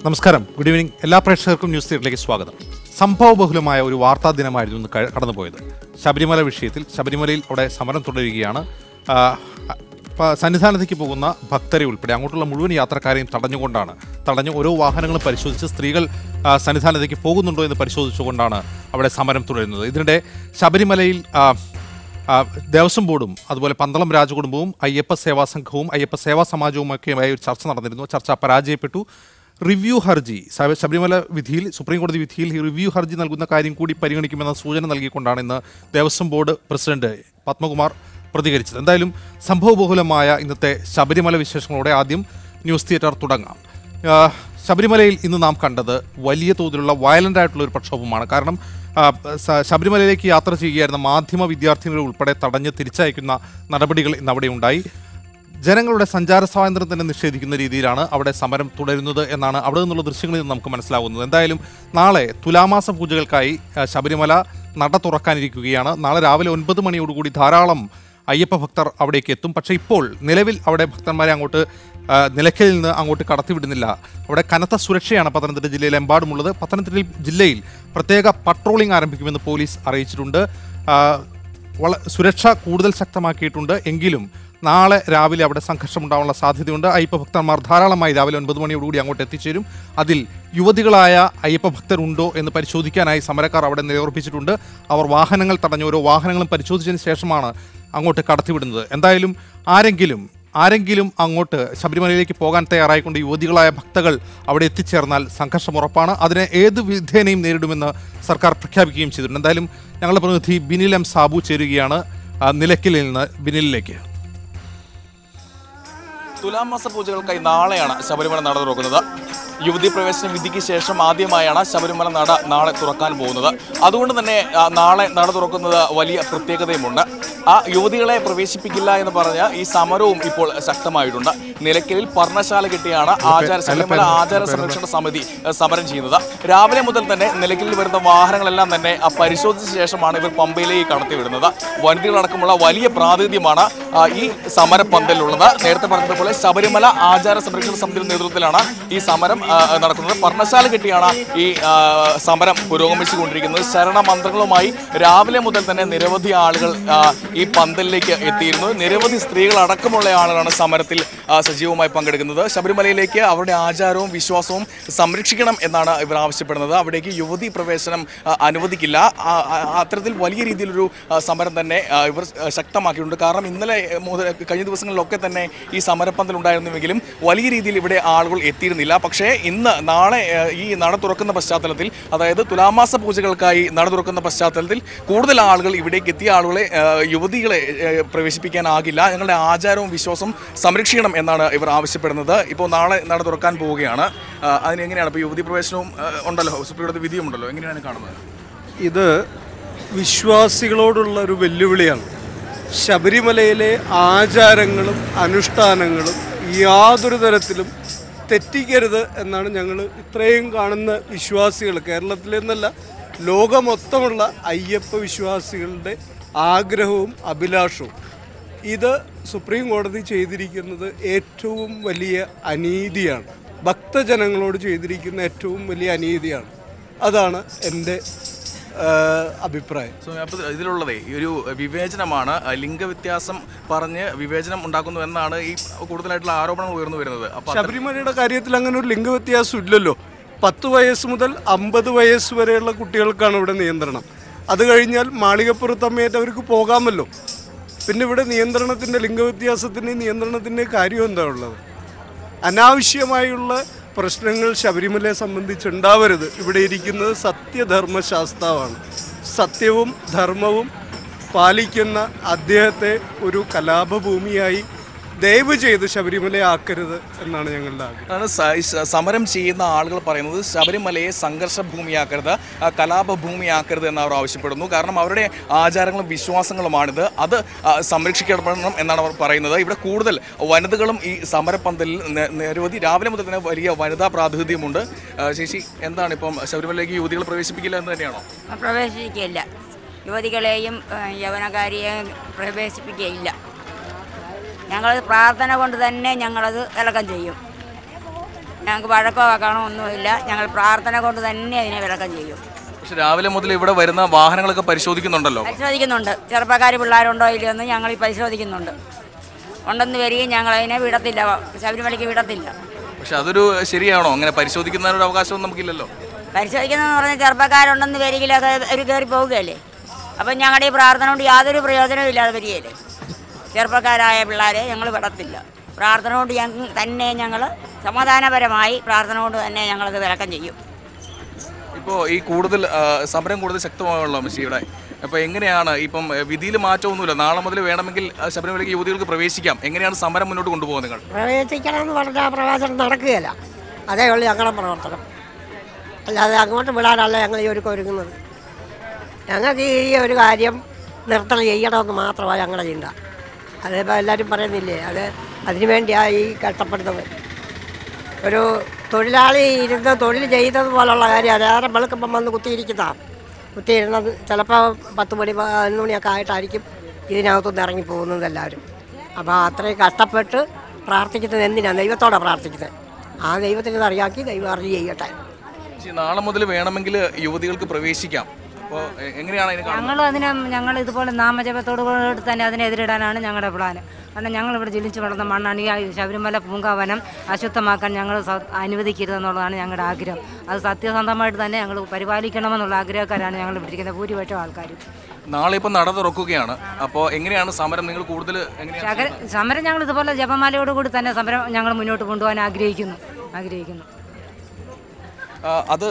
നമസ്കാരം, good evening. എല്ലാ പ്രേക്ഷകർക്കും ന്യൂസ് തിയേറ്ററിലേക്ക് സ്വാഗതം. സംഭവബഹുലമായ ഒരു വാർത്താ ദിനമായിരുന്നു ഇന്ന് കടന്നുപോയത്. ശബരിമല വിഷയത്തിൽ ശബരിമലയിൽ അവിടെ സമരം തുടരുകയാണ്. സന്നിധാനത്തേക്ക് പോകുന്ന ഭക്തരെ ഉൾപ്പെടെ അങ്ങോട്ടുള്ള മുഴുവൻ യാത്രക്കാരെയും തടഞ്ഞ് ഓരോ വാഹനങ്ങളും പരിശോധിച്ച് സ്ത്രീകൾ സന്നിധാനത്തേക്ക് പോകുന്നുണ്ടോ എന്ന് പരിശോധിച്ചുകൊണ്ടാണ് അവിടെ സമരം തുടരുന്നത്. ഇതിനിടെ ശബരിമലയിൽ ദേവസ്വം ബോർഡും അതുപോലെ പന്തളം രാജകുടുംബവും അയ്യപ്പ സേവാ സംഘവും അയ്യപ്പ സേവാ സമാജവുമൊക്കെയുമായി ഒരു ചർച്ച നടന്നിരുന്നു. ചർച്ച പരാജയപ്പെട്ടു. റിവ്യൂ ഹർജി, ശബരിമല വിധിയിൽ, സുപ്രീം കോടതി വിധിയിൽ റിവ്യൂ ഹർജി നൽകുന്ന കാര്യം കൂടി പരിഗണിക്കുമെന്ന സൂചന നൽകിക്കൊണ്ടാണ് ഇന്ന് ദേവസ്വം ബോർഡ് പ്രസിഡന്റ് പത്മകുമാർ പ്രതികരിച്ചത്. എന്തായാലും സംഭവബഹുലമായ ഇന്നത്തെ ശബരിമല വിശേഷങ്ങളോടെ ആദ്യം ന്യൂസ് തിയേറ്റർ തുടങ്ങാം. ശബരിമലയിൽ ഇന്ന് നാം കണ്ടത് വലിയ തോതിലുള്ള വയലൻ്റ് ആയിട്ടുള്ള ഒരു പ്രക്ഷോഭമാണ്. കാരണം ശബരിമലയിലേക്ക് യാത്ര ചെയ്യുകയായിരുന്ന മാധ്യമ വിദ്യാർത്ഥികളെ ഉൾപ്പെടെ തടഞ്ഞ് തിരിച്ചയക്കുന്ന നടപടികൾ ഇന്ന് അവിടെ ഉണ്ടായി. ജനങ്ങളുടെ സഞ്ചാര സ്വാതന്ത്ര്യം തന്നെ നിഷേധിക്കുന്ന രീതിയിലാണ് അവിടെ സമരം തുടരുന്നത് എന്നാണ് അവിടെ നിന്നുള്ള ദൃശ്യങ്ങളിൽ നിന്ന് നമുക്ക് മനസ്സിലാകുന്നത്. എന്തായാലും നാളെ തുലാമാസ പൂജകൾക്കായി ശബരിമല നട തുറക്കാനിരിക്കുകയാണ്. നാളെ രാവിലെ 9 മണിയോടുകൂടി ധാരാളം അയ്യപ്പ ഭക്തർ അവിടേക്ക് എത്തും. പക്ഷേ ഇപ്പോൾ നിലവിൽ അവിടെ ഭക്തന്മാരെ നിലയ്ക്കലിൽ നിന്ന് അങ്ങോട്ട് കടത്തിവിടുന്നില്ല. അവിടെ കനത്ത സുരക്ഷയാണ് പത്തനംതിട്ട ജില്ലയിലെമ്പാടുമുള്ളത്. പത്തനംതിട്ട ജില്ലയിൽ പ്രത്യേക പട്രോളിംഗ് ആരംഭിക്കുമെന്ന് പോലീസ് അറിയിച്ചിട്ടുണ്ട്. സുരക്ഷ കൂടുതൽ ശക്തമാക്കിയിട്ടുണ്ട്. എങ്കിലും നാളെ രാവിലെ അവിടെ സംഘർഷമുണ്ടാവാനുള്ള സാധ്യതയുണ്ട്. അയ്യപ്പ ഭക്തന്മാർ ധാരാളമായി രാവിലെ 9 മണിയോടുകൂടി അങ്ങോട്ട് എത്തിച്ചേരും. അതിൽ യുവതികളായ അയ്യപ്പ ഭക്തരുണ്ടോ എന്ന് പരിശോധിക്കാനായി സമരക്കാർ അവിടെ നിലയുറപ്പിച്ചിട്ടുണ്ട്. അവർ വാഹനങ്ങൾ തടഞ്ഞ് ഓരോ വാഹനങ്ങളും പരിശോധിച്ചതിന് ശേഷമാണ് അങ്ങോട്ട് കടത്തിവിടുന്നത്. എന്തായാലും ആരെങ്കിലും അങ്ങോട്ട് ശബരിമലയിലേക്ക് പോകാൻ തയ്യാറായിക്കൊണ്ട് യുവതികളായ ഭക്തകൾ അവിടെ എത്തിച്ചേർന്നാൽ സംഘർഷം ഉറപ്പാണ്. അതിനെ ഏത് വിധേനയും നേരിടുമെന്ന് സർക്കാർ പ്രഖ്യാപിക്കുകയും ചെയ്തിട്ടുണ്ട്. എന്തായാലും ഞങ്ങളുടെ പ്രതിനിധി ബിനിൽ എം സാബു ചേരുകയാണ് നിലയ്ക്കലിൽ നിന്ന്. ബിനിലിലേക്ക്. തുലാമാസ പൂജകൾക്കായി നാളെയാണ് ശബരിമല നട തുറക്കുന്നത്. യുവതി പ്രവേശന വിധിക്ക് ശേഷം ആദ്യമായാണ് ശബരിമല നട നാളെ തുറക്കാൻ പോകുന്നത്. അതുകൊണ്ട് തന്നെ നാളെ നട തുറക്കുന്നത് വലിയ പ്രത്യേകതയുമുണ്ട്. ആ യുവതികളെ പ്രവേശിപ്പിക്കില്ല എന്ന് പറഞ്ഞ് ഈ സമരവും ഇപ്പോൾ ശക്തമായിട്ടുണ്ട്. നിലയ്ക്കലിൽ പർണശാല കെട്ടിയാണ് ശബരിമല ആചാര സംരക്ഷണ സമിതി സമരം ചെയ്യുന്നത്. രാവിലെ മുതൽ തന്നെ നിലയ്ക്കലിൽ വരുന്ന വാഹനങ്ങളെല്ലാം തന്നെ പരിശോധിച്ച ശേഷമാണ് ഇവർ പമ്പയിലേക്ക് കടത്തിവിടുന്നത്. വനിതകളടക്കമുള്ള വലിയ പ്രാതിനിധ്യമാണ് ഈ സമരപ്പന്തലിലുള്ളത്. നേരത്തെ പറഞ്ഞതുപോലെ ശബരിമല ആചാര സംരക്ഷണ സമിതിയുടെ നേതൃത്വത്തിലാണ് ഈ സമരം നടക്കുന്നത്. പർണശാല കെട്ടിയാണ് ഈ സമരം പുരോഗമിച്ചുകൊണ്ടിരിക്കുന്നത്. ശരണമന്ത്രങ്ങളുമായി രാവിലെ മുതൽ തന്നെ നിരവധി ആളുകൾ ഈ പന്തലിലേക്ക് എത്തിയിരുന്നു. നിരവധി സ്ത്രീകൾ അടക്കമുള്ള ആളുകളാണ് സമരത്തിൽ സജീവമായി പങ്കെടുക്കുന്നത്. ശബരിമലയിലേക്ക് അവരുടെ ആചാരവും വിശ്വാസവും സംരക്ഷിക്കണം എന്നാണ് ഇവർ ആവശ്യപ്പെടുന്നത്. അവിടേക്ക് യുവതി പ്രവേശനം അനുവദിക്കില്ല. അത്തരത്തിൽ വലിയ രീതിയിലൊരു സമരം തന്നെ ഇവർ ശക്തമാക്കിയിട്ടുണ്ട്. കാരണം ഇന്നലെ മുതൽ കഴിഞ്ഞ ദിവസങ്ങളിലൊക്കെ തന്നെ ഈ സമരപ്പന്തൽ ഉണ്ടായിരുന്നുവെങ്കിലും വലിയ രീതിയിൽ ഇവിടെ ആളുകൾ എത്തിയിരുന്നില്ല. പക്ഷേ നാളെ ഈ നട തുറക്കുന്ന പശ്ചാത്തലത്തിൽ, അതായത് തുലാമാസ പൂജകൾക്കായി നട തുറക്കുന്ന പശ്ചാത്തലത്തിൽ കൂടുതൽ ആളുകൾ ഇവിടേക്ക് എത്തിയ ആളുകളെ യുവതികളെ പ്രവേശിപ്പിക്കാനാകില്ല. ഞങ്ങളുടെ ആചാരവും വിശ്വാസവും സംരക്ഷിക്കണം എന്നാണ് ഇവർ ആവശ്യപ്പെടുന്നത്. ഇപ്പോൾ നാളെ നട തുറക്കാൻ പോവുകയാണ്. അതിനെങ്ങനെയാണ് ഇപ്പോൾ യുവതി പ്രവേശനവും ഉണ്ടല്ലോ, സുപ്രീം കോടതി വിധിയും ഉണ്ടല്ലോ, എങ്ങനെയാണ് കാണുന്നത്? ഇത് വിശ്വാസികളോടുള്ള ഒരു വെല്ലുവിളിയാണ്. ശബരിമലയിലെ ആചാരങ്ങളും അനുഷ്ഠാനങ്ങളും യാതൊരു തരത്തിലും തെറ്റിക്കരുത് എന്നാണ് ഞങ്ങൾ ഇത്രയും കാണുന്ന വിശ്വാസികൾ, കേരളത്തിലെന്നല്ല ലോകമൊത്തമുള്ള അയ്യപ്പ വിശ്വാസികളുടെ ആഗ്രഹവും അഭിലാഷവും. ഇത് സുപ്രീം കോടതി ചെയ്തിരിക്കുന്നത് ഏറ്റവും വലിയ അനീതിയാണ്. ഭക്തജനങ്ങളോട് ചെയ്തിരിക്കുന്ന ഏറ്റവും വലിയ അനീതിയാണ്. അതാണ് എൻ്റെ അഭിപ്രായം. ഇതിലുള്ളതേ ഒരു വിവേചനമാണ്, ലിംഗവ്യത്യാസം പറഞ്ഞ് വിവേചനം ഉണ്ടാക്കുന്നു എന്നാണ് ഈ കൂടുതലായിട്ടുള്ള ആരോപണങ്ങൾ ഉയർന്നു വരുന്നത്. ശബരിമലയുടെ കാര്യത്തിൽ അങ്ങനെ ഒരു ലിംഗവ്യത്യാസം ഇല്ലല്ലോ. 10 വയസ്സ് മുതൽ 50 വയസ്സ് വരെയുള്ള കുട്ടികൾക്കാണ് ഇവിടെ നിയന്ത്രണം. അത് കഴിഞ്ഞാൽ മാളികപ്പുറത്തമ്മയായിട്ട് അവർക്ക് പോകാമല്ലോ. പിന്നെ ഇവിടെ ലിംഗവ്യത്യാസത്തിൻ്റെ നിയന്ത്രണത്തിൻ്റെ കാര്യം എന്താ ഉള്ളത്? അനാവശ്യമായുള്ള പ്രശ്നങ്ങൾ ശബരിമലയെ സംബന്ധിച്ചുണ്ടാവരുത്. ഇവിടെ ഇരിക്കുന്നത് സത്യധർമ്മശാസ്താവാണ്. സത്യവും ധർമ്മവും പാലിക്കുന്ന അദ്ദേഹത്തെ ഒരു കലാപഭൂമിയായി ദയവ് ചെയ്ത് ശബരിമലയെ ആക്കരുത് എന്നാണ് ഞങ്ങളുടെ ആഗ്രഹം. സമരം ചെയ്യുന്ന ആളുകൾ പറയുന്നത് ശബരിമലയെ സംഘർഷ ഭൂമിയാക്കരുത്, കലാപഭൂമിയാക്കരുത് എന്ന് അവർ ആവശ്യപ്പെടുന്നു. കാരണം അവരുടെ ആചാരങ്ങളും വിശ്വാസങ്ങളുമാണിത്, അത് സംരക്ഷിക്കപ്പെടണം എന്നാണ് അവർ പറയുന്നത്. ഇവിടെ കൂടുതൽ വനിതകളും ഈ സമരപ്പന്തലിൽ നിരവധി രാവിലെ മുതൽ തന്നെ വലിയ വനിതാ പ്രാതിനിധ്യമുണ്ട്. ചേച്ചി, എന്താണ് ഇപ്പം ശബരിമലയിലേക്ക് യുവതികൾ പ്രവേശിപ്പിക്കില്ല എന്ന് തന്നെയാണോ? പ്രവേശിക്കില്ല, യുവതികളെയും യൗവനക്കാരെയും പ്രവേശിപ്പിക്കുകയില്ല. ഞങ്ങളത് പ്രാർത്ഥന കൊണ്ട് തന്നെ ഞങ്ങളത് ഇളക്കം ചെയ്യും. ഞങ്ങൾക്ക് വഴക്കോ വെക്കാനോ ഒന്നുമില്ല. ഞങ്ങൾ പ്രാർത്ഥന കൊണ്ട് തന്നെ അതിനെ വിലക്കം ചെയ്യും. പക്ഷെ രാവിലെ മുതൽ ഇവിടെ വരുന്ന വാഹനങ്ങളൊക്കെ പരിശോധിക്കുന്നുണ്ടല്ലോ. പരിശോധിക്കുന്നുണ്ട്. ചെറുപ്പക്കാർ പിള്ളേരുണ്ടോ ഇല്ലയോ എന്ന് ഞങ്ങൾ പരിശോധിക്കുന്നുണ്ട്. ഉണ്ടെന്ന് വരികയും ഞങ്ങൾ അതിനെ വിടത്തില്ല, ശബരിമലയ്ക്ക് വിടത്തില്ല. പക്ഷെ അതൊരു ശരിയാണോ? അങ്ങനെ പരിശോധിക്കുന്നതിനൊരു അവകാശമൊന്നും നമുക്കില്ലല്ലോ. പരിശോധിക്കുന്നതെന്ന് പറഞ്ഞാൽ ചെറുപ്പക്കാരുണ്ടെന്ന് വരികിലൊക്കെ ഒരു കയറി പോവുകയല്ലേ. അപ്പം ഞങ്ങളുടെ ഈ പ്രാർത്ഥന കൊണ്ട് യാതൊരു പ്രയോജനവും ഇല്ലാതെ വരികയല്ലേ. ചെറുപ്പക്കാരായ പിള്ളേരെ ഞങ്ങൾ വിടത്തില്ല. പ്രാർത്ഥന കൊണ്ട് ഞങ്ങൾ സമാധാനപരമായി പ്രാർത്ഥന കൊണ്ട് തന്നെ ഞങ്ങളത് വിലക്കം ചെയ്യും. ഇപ്പോൾ ഈ സമരം കൂടുതൽ ശക്തമാണല്ലോ ഇവിടെ. അപ്പോൾ എങ്ങനെയാണ് ഇപ്പം വിധിയിൽ മാറ്റമൊന്നുമില്ല, നാളെ മുതൽ വേണമെങ്കിൽ ശബരിമലയ്ക്ക് യുവതികൾക്ക് പ്രവേശിക്കാം, എങ്ങനെയാണ് സമരം മുന്നോട്ട് കൊണ്ടുപോകുന്നത്? നിങ്ങൾ പ്രവേശിക്കണമെന്ന് പറഞ്ഞാൽ പ്രവേശനം നടക്കുകയില്ല. അതേ ഉള്ളൂ ഞങ്ങളുടെ പ്രവർത്തനം. അല്ലാതെ അങ്ങോട്ട് വിടാനല്ല ഞങ്ങൾ ഈ ഒരുങ്ങുന്നത്. ഞങ്ങൾക്ക് ഈ ഒരു കാര്യം നിർത്തണം ചെയ്യണമെന്ന് മാത്രമാണ് ഞങ്ങളുടെ ചിന്ത. അതേപോലെ എല്ലാവരും പറയുന്നില്ലേ, അതിനു വേണ്ടിയാണ് ഈ കഷ്ടപ്പെടുന്നത്. ഒരു തൊഴിലാളി ഇരുന്ന് തൊഴിൽ ചെയ്തത് പോലുള്ള കാര്യം അതേറെ വെളുക്കുമ്പം വന്ന് കുത്തിയിരുന്നത് ചിലപ്പോൾ 10 മണി 11 മണിയൊക്കെ ആയിട്ടായിരിക്കും ഇതിനകത്തുനിന്ന് ഇറങ്ങിപ്പോകുന്നത് എല്ലാവരും. അപ്പോൾ അത്രയും കഷ്ടപ്പെട്ട് പ്രാർത്ഥിക്കുന്നത് എന്തിനാണ്? ദൈവത്തോടെ പ്രാർത്ഥിക്കുന്നത്. ആ ദൈവത്തിന് അറിയാക്കി ദൈവം അറിഞ്ഞ് ചെയ്യട്ടെ. നാളെ മുതൽ വേണമെങ്കിൽ യുവതികൾക്ക് പ്രവേശിക്കാം. അപ്പോൾ എങ്ങനെയാണ് ഞങ്ങൾ ഇതുപോലെ നാമജപത്തോടു കൂടി തന്നെ അതിനെതിരിടാനാണ് ഞങ്ങളുടെ പ്ലാൻ. കാരണം ഞങ്ങളിവിടെ ജിലിച്ച് വളർന്ന മണ്ണാണ്. ഈ ശബരിമല പൂങ്കാവനം അശുദ്ധമാക്കാൻ ഞങ്ങൾ അനുവദിക്കരുതെന്നുള്ളതാണ് ഞങ്ങളുടെ ആഗ്രഹം. അത് സത്യസന്ധമായിട്ട് തന്നെ ഞങ്ങൾ പരിപാലിക്കണമെന്നുള്ള ആഗ്രഹക്കാരാണ് ഞങ്ങൾ ഇവിടിരിക്കുന്ന ഭൂരിപക്ഷം ആൾക്കാരും. നാളെ ഇപ്പം നട തുറക്കുകയാണ്. അപ്പോൾ എങ്ങനെയാണ് സമരം? നിങ്ങൾ കൂടുതൽ സമരം ഞങ്ങൾ ഇതുപോലെ ജപമാലയോടുകൂടി തന്നെ സമരം ഞങ്ങൾ മുന്നോട്ട് കൊണ്ടുപോകാൻ ആഗ്രഹിക്കുന്നു.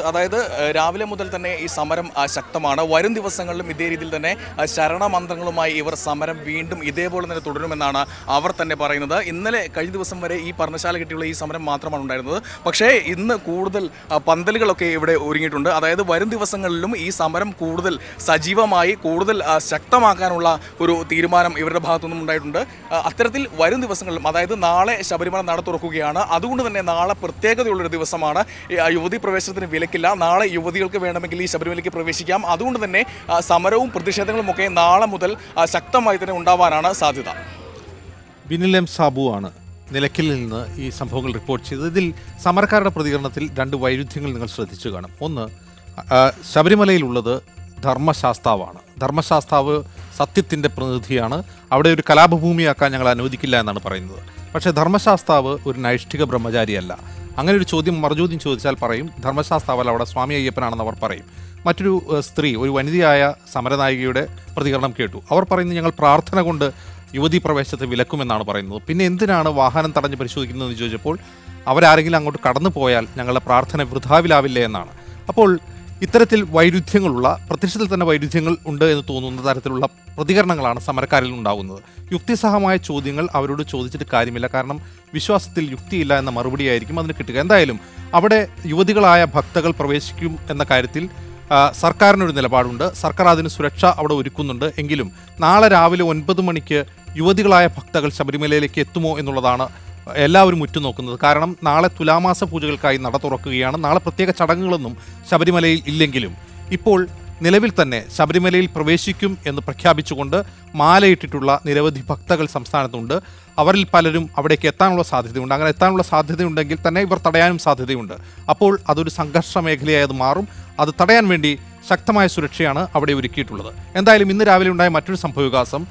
അതായത് രാവിലെ മുതൽ തന്നെ ഈ സമരം ശക്തമാണ്. വരും ദിവസങ്ങളിലും ഇതേ രീതിയിൽ തന്നെ ശരണമന്ത്രങ്ങളുമായി ഇവർ സമരം വീണ്ടും ഇതേപോലെ തന്നെ തുടരുമെന്നാണ് അവർ തന്നെ പറയുന്നത്. ഇന്നലെ കഴിഞ്ഞ ദിവസം വരെ ഈ പർണശാല കെട്ടിയുള്ള ഈ സമരം മാത്രമാണ് ഉണ്ടായിരുന്നത്. പക്ഷേ ഇന്ന് കൂടുതൽ പന്തലുകളൊക്കെ ഇവിടെ ഒരുങ്ങിയിട്ടുണ്ട്. അതായത് വരും ദിവസങ്ങളിലും ഈ സമരം കൂടുതൽ സജീവമായി കൂടുതൽ ശക്തമാക്കാനുള്ള ഒരു തീരുമാനം ഇവരുടെ ഭാഗത്തുനിന്നും ഉണ്ടായിട്ടുണ്ട്. അത്തരത്തിൽ വരും ദിവസങ്ങളിലും, അതായത് നാളെ ശബരിമല നട തുറക്കുകയാണ്. അതുകൊണ്ട് തന്നെ നാളെ പ്രത്യേകതയുള്ളൊരു ദിവസമാണ്. യുവതി പ്രവേശനത്തിന് വിലക്കില്ല. നാളെ യുവതികൾക്ക് വേണമെങ്കിൽ ഈ ശബരിമലയ്ക്ക് പ്രവേശിക്കാം. അതുകൊണ്ട് തന്നെ സമരവും പ്രതിഷേധങ്ങളുമൊക്കെ നാളെ മുതൽ ശക്തമായി തന്നെ ഉണ്ടാവാനാണ് സാധ്യത. ബിനിൽ എം സാബു ആണ് നിലയ്ക്കലിൽ നിന്ന് ഈ സംഭവങ്ങൾ റിപ്പോർട്ട് ചെയ്തത്. ഇതിൽ സമരക്കാരുടെ പ്രതികരണത്തിൽ 2 വൈരുദ്ധ്യങ്ങൾ നിങ്ങൾ ശ്രദ്ധിച്ചു കാണും. ഒന്ന്, ശബരിമലയിലുള്ളത് ധർമ്മശാസ്താവാണ്. ധർമ്മശാസ്താവ് സത്യത്തിൻ്റെ പ്രതിനിധിയാണ്. അവിടെ ഒരു കലാപഭൂമിയാക്കാൻ ഞങ്ങൾ അനുവദിക്കില്ല എന്നാണ് പറയുന്നത്. പക്ഷേ ധർമ്മശാസ്താവ് ഒരു നൈഷ്ഠിക ബ്രഹ്മചാരിയല്ല. അങ്ങനെ ഒരു മറുചോദ്യം ചോദിച്ചാൽ പറയും ധർമ്മശാസ്താവല്ല, അവിടെ സ്വാമി അയ്യപ്പനാണെന്ന് അവർ പറയും. മറ്റൊരു സ്ത്രീ, ഒരു വനിതയായ സമരനായികയുടെ പ്രതികരണം കേട്ടു. അവർ പറയുന്നത് ഞങ്ങൾ പ്രാർത്ഥന കൊണ്ട് യുവതീ പ്രവേശത്തെ വിലക്കുമെന്നാണ് പറയുന്നത്. പിന്നെ എന്തിനാണ് വാഹനം തടഞ്ഞ് പരിശോധിക്കുന്നതെന്ന് ചോദിച്ചപ്പോൾ അവരാരെങ്കിലും അങ്ങോട്ട് കടന്നു പോയാൽ ഞങ്ങളുടെ പ്രാർത്ഥന വൃഥാവിലാവില്ലേ എന്നാണ്. അപ്പോൾ ഇത്തരത്തിൽ വൈരുദ്ധ്യങ്ങളുള്ള, പ്രത്യക്ഷത്തിൽ തന്നെ വൈരുദ്ധ്യങ്ങൾ ഉണ്ട് എന്ന് തോന്നുന്ന തരത്തിലുള്ള പ്രതികരണങ്ങളാണ് സമരക്കാരിൽ ഉണ്ടാകുന്നത്. യുക്തിസഹമായ ചോദ്യങ്ങൾ അവരോട് ചോദിച്ചിട്ട് കാര്യമില്ല. കാരണം വിശ്വാസത്തിൽ യുക്തിയില്ല എന്ന മറുപടിയായിരിക്കും അതിന് കിട്ടുക. എന്തായാലും അവിടെ യുവതികളായ ഭക്തകൾ പ്രവേശിക്കും എന്ന കാര്യത്തിൽ സർക്കാരിനൊരു നിലപാടുണ്ട്. സർക്കാർ അതിന് സുരക്ഷ അവിടെ ഒരുക്കുന്നുണ്ട്. എങ്കിലും നാളെ രാവിലെ 9 മണിക്ക് യുവതികളായ ഭക്തകൾ ശബരിമലയിലേക്ക് എത്തുമോ എന്നുള്ളതാണ് എല്ലാവരും ഉറ്റുനോക്കുന്നത്. കാരണം നാളെ തുലാമാസ പൂജകൾക്കായി നട തുറക്കുകയാണ്. നാളെ പ്രത്യേക ചടങ്ങുകളൊന്നും ശബരിമലയിൽ ഇല്ലെങ്കിലും ഇപ്പോൾ നിലവിൽ തന്നെ ശബരിമലയിൽ പ്രവേശിക്കും എന്ന് പ്രഖ്യാപിച്ചുകൊണ്ട് മാലയിട്ടിട്ടുള്ള നിരവധി ഭക്തകൾ സംസ്ഥാനത്തുണ്ട്. അവരിൽ പലരും അവിടേക്ക് എത്താനുള്ള സാധ്യതയുണ്ട്. അങ്ങനെ എത്താനുള്ള സാധ്യതയുണ്ടെങ്കിൽ തന്നെ ഇവർ തടയാനും സാധ്യതയുണ്ട്. അപ്പോൾ അതൊരു സംഘർഷ മേഖലയായി അത് മാറും. അത് തടയാൻ വേണ്ടി ശക്തമായ സുരക്ഷയാണ് അവിടെ ഒരുക്കിയിട്ടുള്ളത്. എന്തായാലും ഇന്ന് രാവിലെ ഉണ്ടായ മറ്റൊരു സംഭവവികാസം,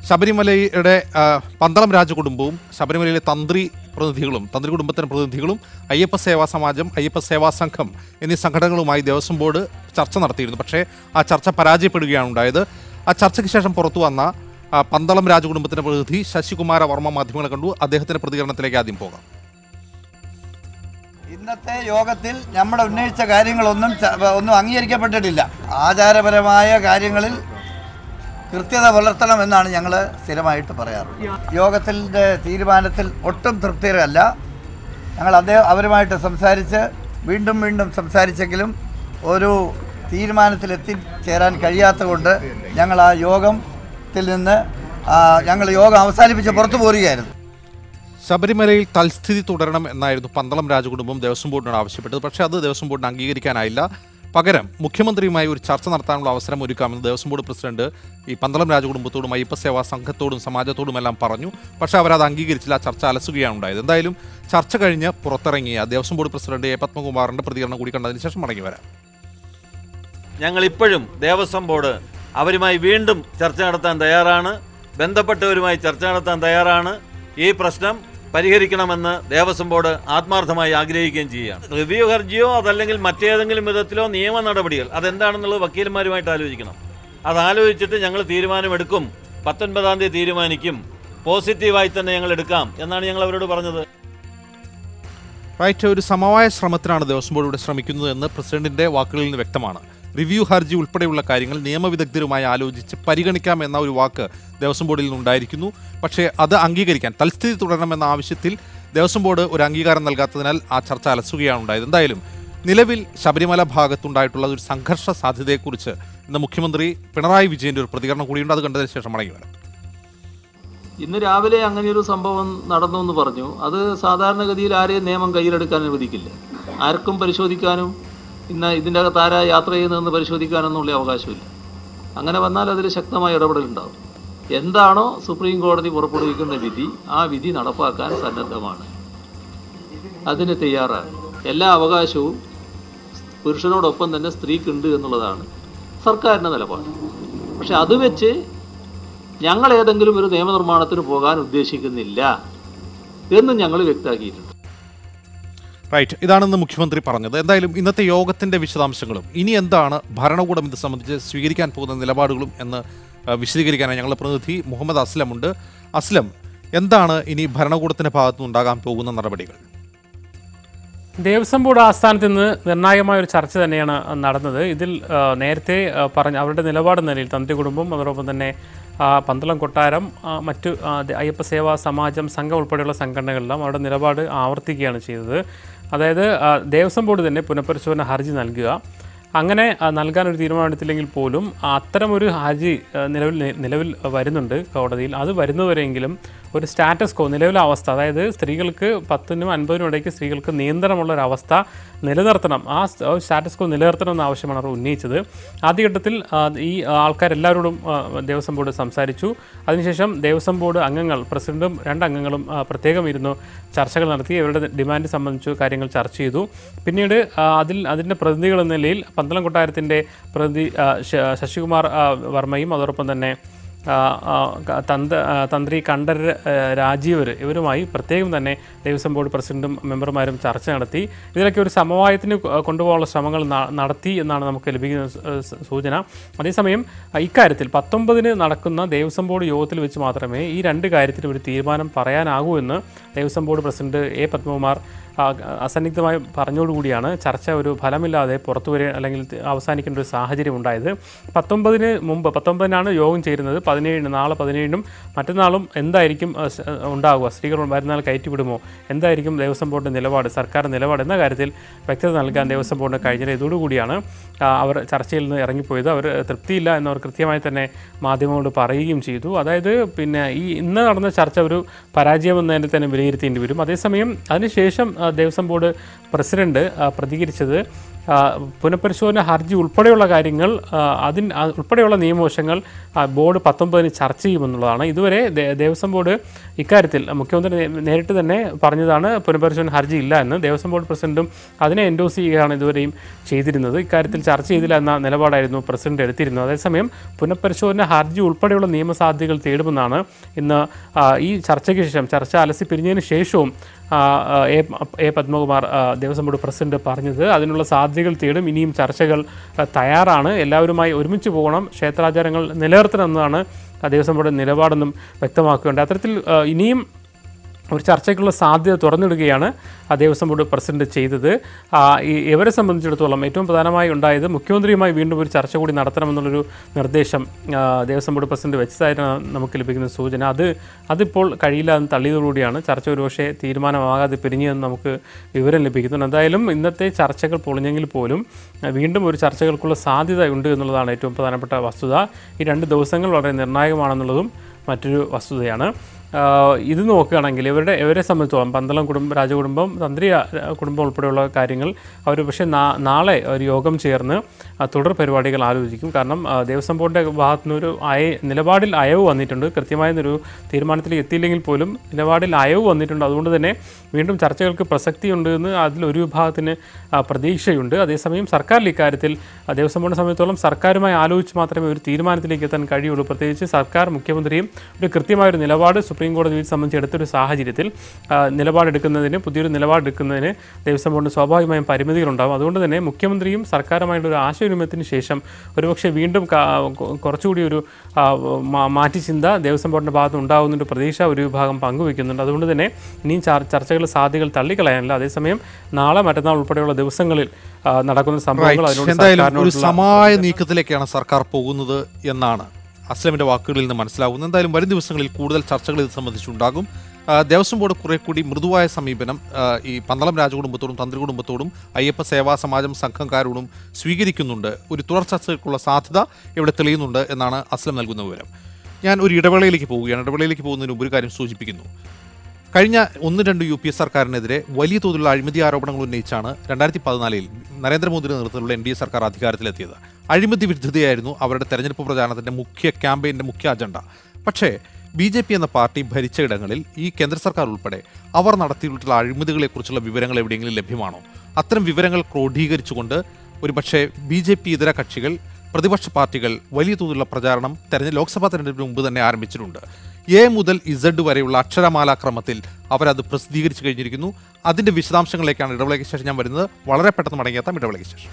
ശബരിമലയുടെ പന്തളം രാജകുടുംബവും ശബരിമലയിലെ തന്ത്രി കുടുംബത്തിൻ്റെ പ്രതിനിധികളും അയ്യപ്പ സേവാ സമാജം, അയ്യപ്പ സേവാ സംഘം എന്നീ സംഘടനകളുമായി ദേവസ്വം ബോർഡ് ചർച്ച നടത്തിയിരുന്നു. പക്ഷേ ആ ചർച്ച പരാജയപ്പെടുകയാണ് ഉണ്ടായത്. ആ ചർച്ചയ്ക്ക് ശേഷം പുറത്തു വന്ന പന്തളം രാജകുടുംബത്തിൻ്റെ പ്രതിനിധി ശശികുമാര വർമ്മ മാധ്യമങ്ങളെ കണ്ടു. അദ്ദേഹത്തിൻ്റെ പ്രതികരണത്തിലേക്ക് ആദ്യം പോകാം. ഇന്നത്തെ യോഗത്തിൽ നമ്മുടെ ഉന്നയിച്ച കാര്യങ്ങളൊന്നും അംഗീകരിക്കപ്പെട്ടിട്ടില്ല. ആചാരപരമായ കാര്യങ്ങളിൽ കൃത്യത പുലർത്തണമെന്നാണ് ഞങ്ങൾ സ്ഥിരമായിട്ട് പറയാറ്. യോഗത്തിൻ്റെ തീരുമാനത്തിൽ ഒട്ടും തൃപ്തികരമല്ല. ഞങ്ങൾ അവരുമായിട്ട് സംസാരിച്ച് വീണ്ടും സംസാരിച്ചെങ്കിലും ഒരു തീരുമാനത്തിൽ എത്തിച്ചേരാൻ കഴിയാത്തതുകൊണ്ട് ഞങ്ങൾ ആ യോഗത്തിൽ നിന്ന് യോഗം അവസാനിപ്പിച്ച് പുറത്തു പോരുകയായിരുന്നു. ശബരിമലയിൽ തൽസ്ഥിതി തുടരണം എന്നായിരുന്നു പന്തളം രാജകുടുംബം ദേവസ്വം ബോർഡിനോട് ആവശ്യപ്പെട്ടത്. പക്ഷേ അത് ദേവസ്വം ബോർഡിന് അംഗീകരിക്കാനായില്ല. പകരം മുഖ്യമന്ത്രിയുമായി ഒരു ചർച്ച നടത്താനുള്ള അവസരം ഒരുക്കാമെന്ന് ദേവസ്വം ബോർഡ് പ്രസിഡന്റ് ഈ പന്തളം രാജകുടുംബത്തോടും അയ്യപ്പസേവാ സംഘത്തോടും സമാജത്തോടും എല്ലാം പറഞ്ഞു. പക്ഷേ അവരത് അംഗീകരിച്ചില്ല. ആ ചർച്ച അലസുകയാണ് ഉണ്ടായത്. എന്തായാലും ചർച്ച കഴിഞ്ഞ് പുറത്തിറങ്ങിയ ദേവസ്വം ബോർഡ് പ്രസിഡന്റ് എ പത്മകുമാറിന്റെ പ്രതികരണം കൂടി കണ്ടതിന് ശേഷം മടങ്ങി വരാം. ഞങ്ങളിപ്പോഴും ദേവസ്വം ബോർഡ് അവരുമായി വീണ്ടും ചർച്ച നടത്താൻ തയ്യാറാണ്. ബന്ധപ്പെട്ടവരുമായി ചർച്ച നടത്താൻ തയ്യാറാണ്. ഈ പ്രശ്നം പരിഹരിക്കണമെന്ന് ദേവസ്വം ബോർഡ് ആത്മാർത്ഥമായി ആഗ്രഹിക്കുകയും ചെയ്യുകയാണ്. റിവ്യൂ ഹർജിയോ അതല്ലെങ്കിൽ മറ്റേതെങ്കിലും വിധത്തിലോ നിയമ നടപടികൾ അതെന്താണെന്നുള്ളത് വക്കീലന്മാരുമായിട്ട് ആലോചിക്കണം. അതാലോചിച്ചിട്ട് ഞങ്ങൾ തീരുമാനമെടുക്കും. 19-ാം തീയതി തീരുമാനിക്കും. പോസിറ്റീവായി തന്നെ ഞങ്ങൾ എടുക്കാം എന്നാണ് ഞങ്ങൾ അവരോട് പറഞ്ഞത്. റൈറ്റ്, ഒരു സമവായ ശ്രമത്തിനാണ് ദേവസ്വം ബോർഡ് ഇവിടെ ശ്രമിക്കുന്നത് എന്ന് പ്രസിഡന്റിന്റെ വാക്കുകളിൽ നിന്ന് വ്യക്തമാണ്. റിവ്യൂ ഹർജി ഉൾപ്പെടെയുള്ള കാര്യങ്ങൾ നിയമവിദഗ്ധരുമായി ആലോചിച്ച് പരിഗണിക്കാം എന്ന ഒരു വാക്ക് ദേവസ്വം ബോർഡിൽ നിന്നുണ്ടായിരിക്കുന്നു. പക്ഷേ അത് അംഗീകരിക്കാൻ തൽസ്ഥിതി തുടരണമെന്ന ആവശ്യത്തിൽ ദേവസ്വം ബോർഡ് ഒരു അംഗീകാരം നൽകാത്തതിനാൽ ആ ചർച്ച അലസുകയാണ് ഉണ്ടായത്. എന്തായാലും നിലവിൽ ശബരിമല ഭാഗത്തുണ്ടായിട്ടുള്ള ഒരു സംഘർഷ സാധ്യതയെക്കുറിച്ച് ഇന്ന് മുഖ്യമന്ത്രി പിണറായി വിജയന്റെ ഒരു പ്രതികരണം കൂടിയുണ്ട്. അത് കണ്ടതിന് ശേഷം മടങ്ങി വരാം. ഇന്ന് രാവിലെ അങ്ങനെയൊരു സംഭവം നടന്നു എന്ന് പറഞ്ഞു. അത് സാധാരണഗതിയിൽ ആരെയും നിയമം കയ്യിലെടുക്കാൻ അനുവദിക്കില്ല. ആർക്കും പരിശോധിക്കാനും ഇതിൻ്റെ അകത്ത് ആരാ യാത്ര ചെയ്യുന്നതെന്ന് പരിശോധിക്കാനൊന്നുള്ള അവകാശമില്ല. അങ്ങനെ വന്നാൽ അതിൽ ശക്തമായ ഇടപെടലുണ്ടാകും. എന്താണോ സുപ്രീം കോടതി പുറപ്പെടുവിക്കുന്ന വിധി, ആ വിധി നടപ്പാക്കാൻ സന്നദ്ധമാണ്, അതിന് തയ്യാറാണ്. എല്ലാ അവകാശവും പുരുഷനോടൊപ്പം തന്നെ സ്ത്രീക്കുണ്ട് എന്നുള്ളതാണ് സർക്കാരിൻ്റെ നിലപാട്. പക്ഷെ അത് വെച്ച് ഞങ്ങൾ ഏതെങ്കിലും ഒരു നിയമനിർമ്മാണത്തിന് പോകാൻ ഉദ്ദേശിക്കുന്നില്ല എന്ന് ഞങ്ങൾ വ്യക്തമാക്കിയിട്ടുണ്ട്. റൈറ്റ്, ഇതാണെന്ന് മുഖ്യമന്ത്രി പറഞ്ഞത്. എന്തായാലും ഇന്നത്തെ യോഗത്തിന്റെ വിശദാംശങ്ങളും ഇനി എന്താണ് ഭരണകൂടം ഇത് സംബന്ധിച്ച് സ്വീകരിക്കാൻ പോകുന്ന നിലപാടുകളും എന്ന് വിശദീകരിക്കാനായി ഞങ്ങളുടെ പ്രതിനിധി മുഹമ്മദ് അസ്ലമുണ്ട്. അസ്ലം, എന്താണ് ഇനി ഭരണകൂടത്തിന്റെ ഭാഗത്തുനിന്ന് ഉണ്ടാകാൻ പോകുന്ന നടപടികൾ? ദേവസ്വം ബോർഡ് ആസ്ഥാനത്ത് നിന്ന് നിർണായകമായ ഒരു ചർച്ച തന്നെയാണ് നടന്നത്. ഇതിൽ നേരത്തെ പറഞ്ഞ അവരുടെ നിലപാട് നിലയിൽ തന്ത്രി കുടുംബം, അതോടൊപ്പം തന്നെ പന്തളം കൊട്ടാരം, മറ്റു അയ്യപ്പസേവാ സമാജം സംഘം ഉൾപ്പെടെയുള്ള സംഘടനകളെല്ലാം അവരുടെ നിലപാട് ആവർത്തിക്കുകയാണ് ചെയ്തത്. അതായത് ദേവസ്വം ബോർഡ് തന്നെ പുനഃപരിശോധന ഹർജി നൽകുക. അങ്ങനെ നൽകാനൊരു തീരുമാനമെടുത്തില്ലെങ്കിൽ പോലും അത്തരമൊരു ഹർജി നിലവിൽ വരുന്നുണ്ട് കോടതിയിൽ. അത് വരുന്നവരെങ്കിലും ഒരു സ്റ്റാറ്റസ് കോ, നിലവിലെ അവസ്ഥ, അതായത് സ്ത്രീകൾക്ക് 10-നും 50-നും ഇടയ്ക്ക് സ്ത്രീകൾക്ക് നിയന്ത്രണമുള്ളൊരവസ്ഥ നിലനിർത്തണം, ആ സ്റ്റാറ്റസ് കോ നിലനിർത്തണം എന്ന ആവശ്യമാണ് അവർ ഉന്നയിച്ചത്. ആദ്യഘട്ടത്തിൽ ഈ ആൾക്കാരെല്ലാവരോടും ദേവസ്വം ബോർഡ് സംസാരിച്ചു. അതിനുശേഷം ദേവസ്വം ബോർഡ് അംഗങ്ങൾ, പ്രസിഡന്റും 2 അംഗങ്ങളും പ്രത്യേകം ഇരുന്നു ചർച്ചകൾ നടത്തി. അവരുടെ ഡിമാൻഡ് സംബന്ധിച്ച് കാര്യങ്ങൾ ചർച്ച ചെയ്തു. പിന്നീട് അതിൻ്റെ പ്രതിനിധികൾ എന്ന നിലയിൽ പന്തളം കൊട്ടാരത്തിൻ്റെ പ്രതിനിധി ശശികുമാർ വർമ്മയും അതോടൊപ്പം തന്നെ തന്ത്രി കണ്ഠർ രാജീവർ, ഇവരുമായി പ്രത്യേകം തന്നെ ദേവസ്വം ബോർഡ് പ്രസിഡന്റും മെമ്പർമാരും ചർച്ച നടത്തി. ഇതിലൊക്കെ ഒരു സമവായത്തിന് കൊണ്ടുപോകാനുള്ള ശ്രമങ്ങൾ നടത്തി എന്നാണ് നമുക്ക് ലഭിക്കുന്ന സൂചന. അതേസമയം ഇക്കാര്യത്തിൽ 19-ന് നടക്കുന്ന ദേവസ്വം ബോർഡ് യോഗത്തിൽ വെച്ച് മാത്രമേ ഈ 2 കാര്യത്തിലും ഒരു തീരുമാനം പറയാനാകൂ എന്ന് Devaswom board president A Padmakumar അസന്നിഗ്ധമായി പറഞ്ഞോടുകൂടിയാണ് ചർച്ച ഒരു ഫലമില്ലാതെ പുറത്തു വരിക അല്ലെങ്കിൽ അവസാനിക്കേണ്ട ഒരു സാഹചര്യം ഉണ്ടായത്. 19-ന് മുമ്പ് 19-നാണ് യോഗം ചേരുന്നത്. 17-ന്, നാളെ 17-നും മറ്റന്നാളും എന്തായിരിക്കും ഉണ്ടാവുക, സ്ത്രീകൾ മരുന്നാൾ കയറ്റിവിടുമോ, എന്തായിരിക്കും ദേവസ്വം ബോർഡിൻ്റെ നിലപാട്, സർക്കാർ നിലപാട് എന്ന കാര്യത്തിൽ വ്യക്തത നൽകാൻ ദേവസ്വം ബോർഡിന് കഴിഞ്ഞത്. ഇതോടുകൂടിയാണ് അവർ ചർച്ചയിൽ നിന്ന് ഇറങ്ങിപ്പോയത്. അവർ തൃപ്തിയില്ല എന്നവർ കൃത്യമായി തന്നെ മാധ്യമങ്ങളോട് പറയുകയും ചെയ്തു. അതായത് ഇന്ന് നടന്ന ചർച്ച ഒരു പരാജയമെന്നതിനെ തന്നെ വിലയിരുത്തേണ്ടി വരും. അതേസമയം അതിനുശേഷം ദേവസ്വം ബോർഡ് പ്രസിഡന്റ് പ്രതികരിച്ചത് പുനഃപരിശോധന ഹർജി ഉൾപ്പെടെയുള്ള കാര്യങ്ങൾ ഉൾപ്പെടെയുള്ള നിയമവശങ്ങൾ ബോർഡ് 19-ന് ചർച്ച ചെയ്യുമെന്നുള്ളതാണ്. ഇതുവരെ ദേവസ്വം ബോർഡ് ഇക്കാര്യത്തിൽ മുഖ്യമന്ത്രി നേരിട്ട് തന്നെ പറഞ്ഞതാണ് പുനഃപരിശോധന ഹർജി ഇല്ല എന്ന്. ദേവസ്വം ബോർഡ് പ്രസിഡന്റും അതിനെ എൻഡോസ് ചെയ്യുകയാണ് ഇതുവരെയും ചെയ്തിരുന്നത്. ഇക്കാര്യത്തിൽ ചർച്ച ചെയ്തില്ല എന്ന നിലപാടായിരുന്നു പ്രസിഡന്റ് എടുത്തിരുന്നത്. അതേസമയം പുനഃപരിശോധന ഹർജി ഉൾപ്പെടെയുള്ള നിയമസാധ്യതകൾ തേടുമെന്നാണ് ഇന്ന് ഈ ചർച്ചയ്ക്ക് ശേഷം, ചർച്ച അലസി പിരിഞ്ഞതിന് ശേഷവും A Padmakumar Devaswom board president പറഞ്ഞത്. അതിനുള്ള സാധ്യതകൾ തേടും. ഇനിയും ചർച്ചകൾ തയ്യാറാണ്. എല്ലാവരുമായി ഒരുമിച്ച് പോകണം, ക്ഷേത്രാചാരങ്ങൾ നിലനിർത്തണം എന്നതാണ് ദേവസ്വം ബോർഡ് നിലപാടെന്നും വ്യക്തമാക്കുകയുണ്ട്. അത്തരത്തിൽ ഇനിയും ഒരു ചർച്ചയ്ക്കുള്ള സാധ്യത തുറന്നിടുകയാണ് ദേവസ്വം ബോർഡ് പ്രസിഡന്റ് ചെയ്തത്. ഇവരെ സംബന്ധിച്ചിടത്തോളം ഏറ്റവും പ്രധാനമായി ഉണ്ടായത് മുഖ്യമന്ത്രിയുമായി വീണ്ടും ഒരു ചർച്ച കൂടി നടത്തണമെന്നുള്ളൊരു നിർദ്ദേശം ദേവസ്വം ബോർഡ് പ്രസിഡന്റ് വെച്ചതായിട്ടാണ് നമുക്ക് ലഭിക്കുന്ന സൂചന. അതിപ്പോൾ കഴിയില്ല എന്ന് തള്ളിയതോടുകൂടിയാണ് ചർച്ച ഒരുപക്ഷെ തീരുമാനമാകാതെ പിരിഞ്ഞതെന്ന് നമുക്ക് വിവരം ലഭിക്കുന്നുണ്ട്. എന്തായാലും ഇന്നത്തെ ചർച്ചകൾ പൊളിഞ്ഞെങ്കിൽ പോലും വീണ്ടും ഒരു ചർച്ചകൾക്കുള്ള സാധ്യത ഉണ്ട് എന്നുള്ളതാണ് ഏറ്റവും പ്രധാനപ്പെട്ട വസ്തുത. ഈ 2 ദിവസങ്ങൾ വളരെ നിർണായകമാണെന്നുള്ളതും മറ്റൊരു വസ്തുതയാണ്. ഇത് നോക്കുകയാണെങ്കിൽ ഇവരെ സംബന്ധിച്ചോളം പന്തളം രാജകുടുംബം, തന്ത്രി കുടുംബം ഉൾപ്പെടെയുള്ള കാര്യങ്ങൾ അവർ പക്ഷേ നാളെ ഒരു യോഗം ചേർന്ന് തുടർ പരിപാടികൾ ആലോചിക്കും. കാരണം ദേവസ്വം ബോർഡിൻ്റെ ഭാഗത്തു നിന്നൊരു നിലപാടിൽ അയവ് വന്നിട്ടുണ്ട്. കൃത്യമായൊരു തീരുമാനത്തിലേക്ക് എത്തിയില്ലെങ്കിൽ പോലും നിലപാടിൽ അയവ് വന്നിട്ടുണ്ട്. അതുകൊണ്ട് തന്നെ വീണ്ടും ചർച്ചകൾക്ക് പ്രസക്തിയുണ്ട് എന്ന് അതിലൊരു വിഭാഗത്തിന് പ്രതീക്ഷയുണ്ട്. അതേസമയം സർക്കാരിൽ ഇക്കാര്യത്തിൽ ദേവസ്വം ബോർഡിനെ സംബന്ധിച്ചോളം സർക്കാരുമായി ആലോചിച്ച് മാത്രമേ ഒരു തീരുമാനത്തിലേക്ക് എത്താൻ കഴിയുള്ളൂ. പ്രത്യേകിച്ച് സർക്കാർ, മുഖ്യമന്ത്രിയും ഒരു കൃത്യമായൊരു നിലപാട് സുപ്രീം കോടതി വിധി സംബന്ധിച്ച് എടുത്തൊരു സാഹചര്യത്തിൽ പുതിയൊരു നിലപാടെടുക്കുന്നതിന് ദേവസ്വം ബോർഡിന് സ്വാഭാവികമായും പരിമിതികളുണ്ടാകും. അതുകൊണ്ട് തന്നെ മുഖ്യമന്ത്രിയും സർക്കാരുമായിട്ടൊരു ആശയവിനിമയത്തിന് ശേഷം ഒരുപക്ഷെ വീണ്ടും കുറച്ചുകൂടി ഒരു മാറ്റിച്ചിന്ത ദേവസ്വം ബോർഡിൻ്റെ ഭാഗത്ത് ഉണ്ടാകുന്നൊരു പ്രതീക്ഷ ഒരു വിഭാഗം പങ്കുവയ്ക്കുന്നുണ്ട്. അതുകൊണ്ട് തന്നെ ഇനിയും ചർച്ചകളുടെ സാധ്യതകൾ തള്ളിക്കളയാനില്ല. അതേസമയം നാളെ മറ്റന്നാൾ ഉൾപ്പെടെയുള്ള ദിവസങ്ങളിൽ നടക്കുന്ന സംഭവങ്ങൾ ഒരു സമായ നീക്കത്തിലേക്കാണ് സർക്കാർ പോകുന്നത് എന്നാണ് അസ്ലമിന്റെ വാക്കുകളിൽ നിന്ന് മനസ്സിലാകുന്നത്. എന്തായാലും വരും ദിവസങ്ങളിൽ കൂടുതൽ ചർച്ചകൾ ഇത് സംബന്ധിച്ചുണ്ടാകും. ദേവസ്വം ബോർഡ് കുറെ കൂടി മൃദുവായ സമീപനം ഈ പന്തളം രാജകുടുംബത്തോടും തന്ത്രി കുടുംബത്തോടും അയ്യപ്പ സേവാ സമാജം സംഘക്കാരോടും സ്വീകരിക്കുന്നുണ്ട്. ഒരു തുടർ ചർച്ചകൾക്കുള്ള സാധ്യത ഇവിടെ തെളിയുന്നുണ്ട് എന്നാണ് അസ്ലം നൽകുന്ന വിവരം. ഞാൻ ഒരു ഇടവേളയിലേക്ക് പോവുകയാണ്. ഇടവേളയിലേക്ക് പോകുന്നതിന് മുമ്പ് ഒരു കാര്യം സൂചിപ്പിക്കുന്നു. കഴിഞ്ഞ 1-2 UPA സർക്കാരിനെതിരെ വലിയ തോതിലുള്ള അഴിമതി ആരോപണങ്ങൾ ഉന്നയിച്ചാണ് 2014 നരേന്ദ്രമോദിയുടെ നേതൃത്വത്തിലുള്ള NDA സർക്കാർ അധികാരത്തിലെത്തിയത്. അഴിമതി വിരുദ്ധതയായിരുന്നു അവരുടെ തെരഞ്ഞെടുപ്പ് പ്രചാരണത്തിൻ്റെ ക്യാമ്പയിൻ്റെ മുഖ്യ അജണ്ട. പക്ഷേ BJP എന്ന പാർട്ടി ഭരിച്ച ഇടങ്ങളിൽ ഈ കേന്ദ്ര സർക്കാർ ഉൾപ്പെടെ അവർ നടത്തിയിട്ടുള്ള അഴിമതികളെക്കുറിച്ചുള്ള വിവരങ്ങൾ എവിടെയെങ്കിലും ലഭ്യമാണോ? അത്തരം വിവരങ്ങൾ ക്രോഡീകരിച്ചുകൊണ്ട് ഒരുപക്ഷെ BJP ഇതര കക്ഷികൾ, പ്രതിപക്ഷ പാർട്ടികൾ വലിയ തോതിലുള്ള പ്രചാരണം ലോക്സഭാ തെരഞ്ഞെടുപ്പിന് മുമ്പ് തന്നെ ആരംഭിച്ചിട്ടുണ്ട്. A മുതൽ Z വരെയുള്ള അക്ഷരമാലാക്രമത്തിൽ അവരത് പ്രസിദ്ധീകരിച്ചു കഴിഞ്ഞിരിക്കുന്നു. അതിൻ്റെ വിശദാംശങ്ങളിലേക്കാണ് ഇടവേളയ്ക്ക് ശേഷം ഞാൻ വരുന്നത്. വളരെ പെട്ടെന്ന് മടങ്ങിയെത്താം ഇടവേളയ്ക്ക് ശേഷം.